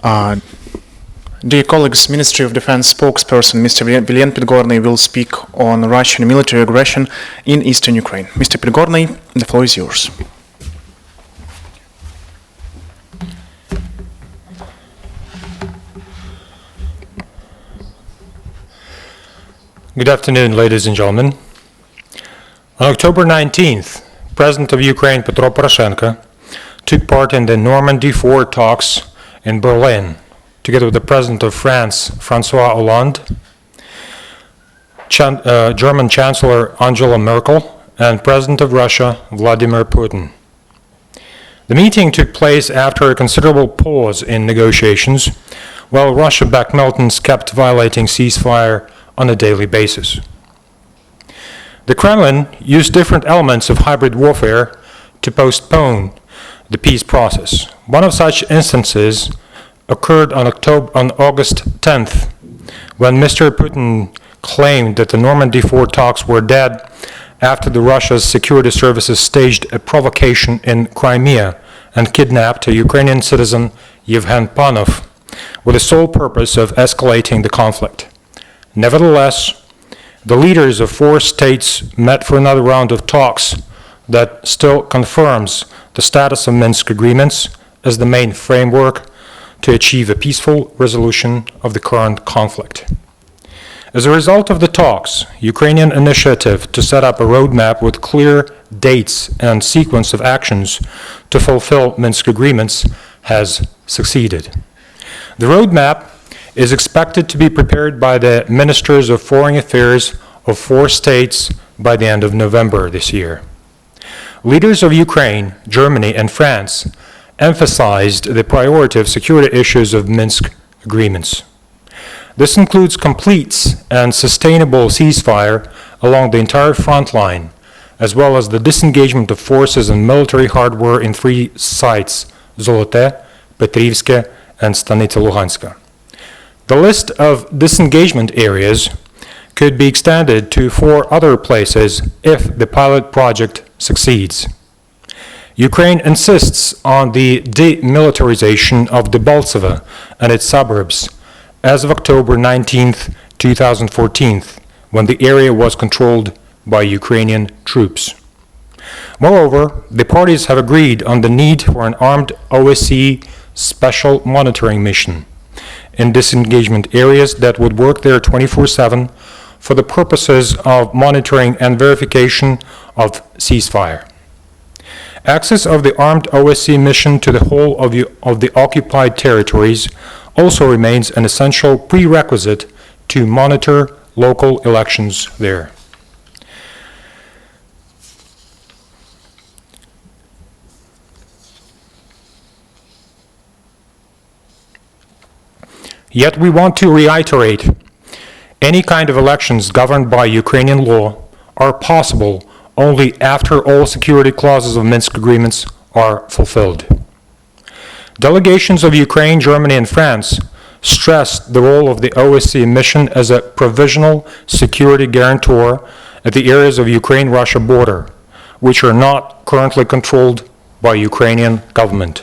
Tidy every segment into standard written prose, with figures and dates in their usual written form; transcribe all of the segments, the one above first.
Dear colleagues, Ministry of Defense spokesperson Mr. Vilyen Pidgornyy will speak on Russian military aggression in eastern Ukraine. Mr. Pidgornyy, the floor is yours. Good afternoon, ladies and gentlemen. On October 19th, President of Ukraine Petro Poroshenko took part in the Normandy 4 talks in Berlin, together with the President of France, François Hollande, German Chancellor Angela Merkel, and President of Russia, Vladimir Putin. The meeting took place after a considerable pause in negotiations, while Russia-backed militants kept violating ceasefire on a daily basis. The Kremlin used different elements of hybrid warfare to postpone the peace process. One of such instances occurred on August 10th, when Mr. Putin claimed that the Normandy 4 talks were dead after Russia's security services staged a provocation in Crimea and kidnapped a Ukrainian citizen, Yevhen Panov, with the sole purpose of escalating the conflict. Nevertheless, the leaders of 4 states met for another round of talks that still confirms the status of Minsk agreements as the main framework to achieve a peaceful resolution of the current conflict. As a result of the talks, Ukrainian initiative to set up a roadmap with clear dates and sequence of actions to fulfill Minsk agreements has succeeded. The roadmap is expected to be prepared by the Ministers of Foreign Affairs of 4 states by the end of November this year. Leaders of Ukraine, Germany, and France emphasized the priority of security issues of Minsk agreements. This includes complete and sustainable ceasefire along the entire front line, as well as the disengagement of forces and military hardware in 3 sites, Zolote, Petrivske, and Stanitsa Luhanska. The list of disengagement areas could be extended to 4 other places if the pilot project succeeds. Ukraine insists on the demilitarization of Debaltseve and its suburbs as of October 19, 2014, when the area was controlled by Ukrainian troops. Moreover, the parties have agreed on the need for an armed OSCE special monitoring mission in disengagement areas that would work there 24/7 for the purposes of monitoring and verification of ceasefire. Access of the armed OSCE mission to the whole of the occupied territories also remains an essential prerequisite to monitor local elections there. Yet we want to reiterate, any kind of elections governed by Ukrainian law are possible only after all security clauses of Minsk agreements are fulfilled. Delegations of Ukraine, Germany, and France stressed the role of the OSCE mission as a provisional security guarantor at the areas of Ukraine-Russia border, which are not currently controlled by Ukrainian government.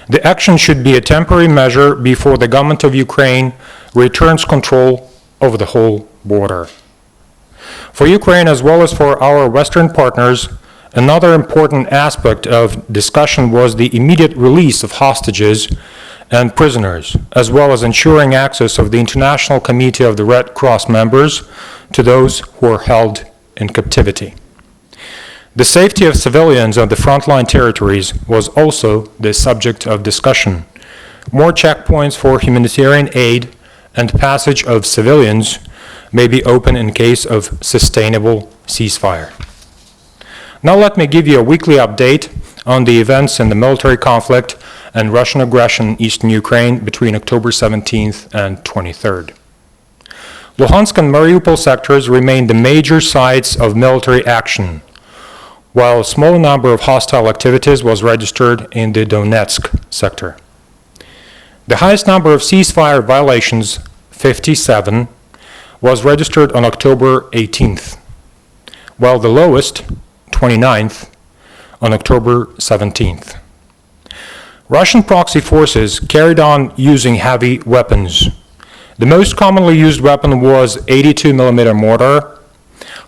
The action should be a temporary measure before the government of Ukraine returns control over the whole border. For Ukraine, as well as for our Western partners, another important aspect of discussion was the immediate release of hostages and prisoners, as well as ensuring access of the International Committee of the Red Cross members to those who are held in captivity. The safety of civilians on the frontline territories was also the subject of discussion. More checkpoints for humanitarian aid and passage of civilians may be open in case of sustainable ceasefire. Now let me give you a weekly update on the events in the military conflict and Russian aggression in eastern Ukraine between October 17th and 23rd. Luhansk and Mariupol sectors remain the major sites of military action, while a small number of hostile activities was registered in the Donetsk sector. The highest number of ceasefire violations, 57, was registered on October 18th, while the lowest, 29th, on October 17th. Russian proxy forces carried on using heavy weapons. The most commonly used weapon was 82mm mortar.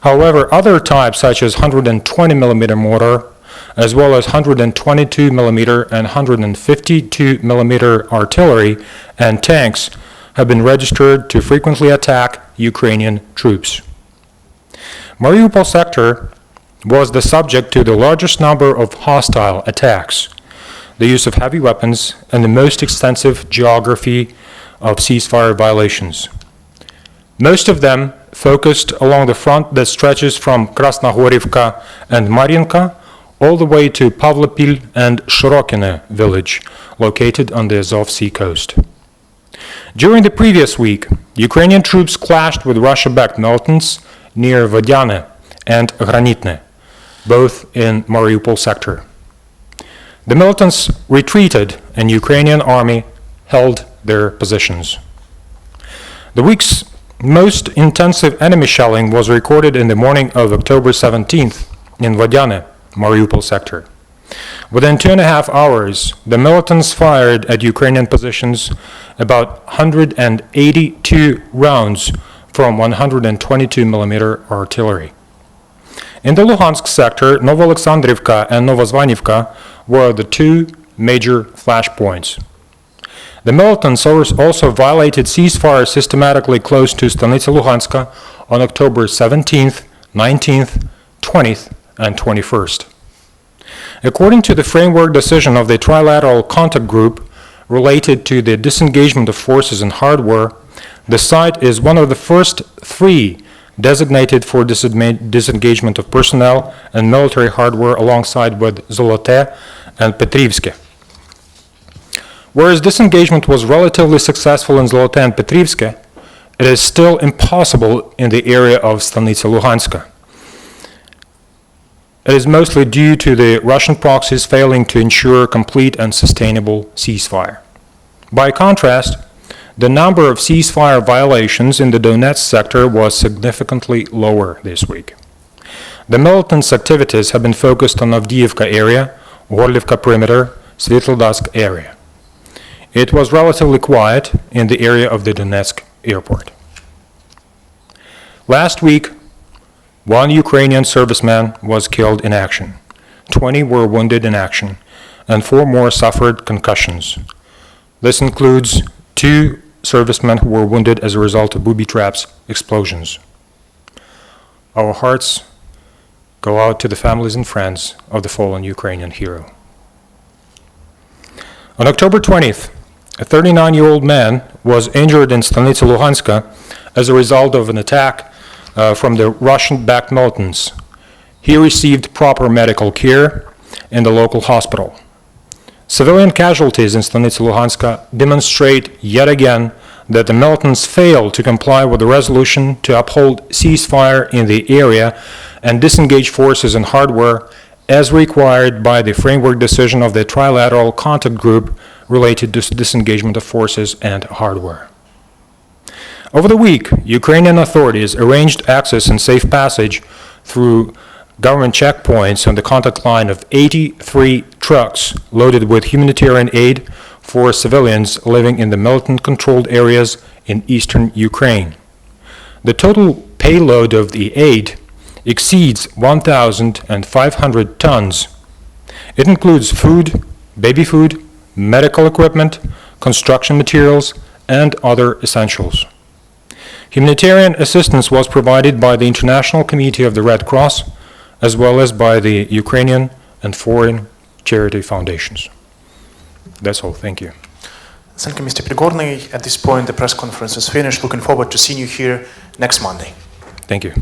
However, other types such as 120mm mortar, as well as 122mm and 152mm artillery and tanks have been registered to frequently attack Ukrainian troops. Mariupol sector was the subject to the largest number of hostile attacks, the use of heavy weapons, and the most extensive geography of ceasefire violations. Most of them focused along the front that stretches from Krasnohorivka and Mariinka all the way to Pavlopil and Shirokine village, located on the Azov Sea coast. During the previous week, Ukrainian troops clashed with Russia-backed militants near Vodyane and Granitne, both in Mariupol sector. The militants retreated and Ukrainian army held their positions. The week's most intensive enemy shelling was recorded in the morning of October 17th in Vodyane, Mariupol sector. Within 2.5 hours, the militants fired at Ukrainian positions about 182 rounds from 122mm artillery. In the Luhansk sector, Novoalexandrivka and Novozvanivka were the two major flashpoints. The militants also violated ceasefire systematically close to Stanitsa Luhanska on October 17th, 19th, 20th, and 21st. According to the framework decision of the Trilateral Contact Group related to the disengagement of forces and hardware, the site is one of the first 3 designated for disengagement of personnel and military hardware alongside with Zolote and Petrivske. Whereas disengagement was relatively successful in Zolote and Petrivske, it is still impossible in the area of Stanitsa Luhanska. It is mostly due to the Russian proxies failing to ensure complete and sustainable ceasefire. By contrast, the number of ceasefire violations in the Donetsk sector was significantly lower this week. The militants' activities have been focused on Avdiivka area, Gorlivka perimeter, Svetlodarsk area. It was relatively quiet in the area of the Donetsk airport. Last week, 1 Ukrainian serviceman was killed in action, 20 were wounded in action, and 4 more suffered concussions. This includes 2 servicemen who were wounded as a result of booby traps explosions. Our hearts go out to the families and friends of the fallen Ukrainian hero. On October 20th, a 39-year-old man was injured in Stanitsa Luhanska as a result of an attack from the Russian-backed militants. He received proper medical care in the local hospital. Civilian casualties in Stanitsa Luhanska demonstrate yet again that the militants failed to comply with the resolution to uphold ceasefire in the area and disengage forces and hardware as required by the framework decision of the Trilateral Contact Group related to disengagement of forces and hardware. Over the week, Ukrainian authorities arranged access and safe passage through government checkpoints on the contact line of 83 trucks loaded with humanitarian aid for civilians living in the militant-controlled areas in eastern Ukraine. The total payload of the aid exceeds 1,500 tons. It includes food, baby food, medical equipment, construction materials, and other essentials. Humanitarian assistance was provided by the International Committee of the Red Cross, as well as by the Ukrainian and foreign charity foundations. That's all. Thank you. Thank you, Mr. Pidgornyy. At this point, the press conference is finished. Looking forward to seeing you here next Monday. Thank you.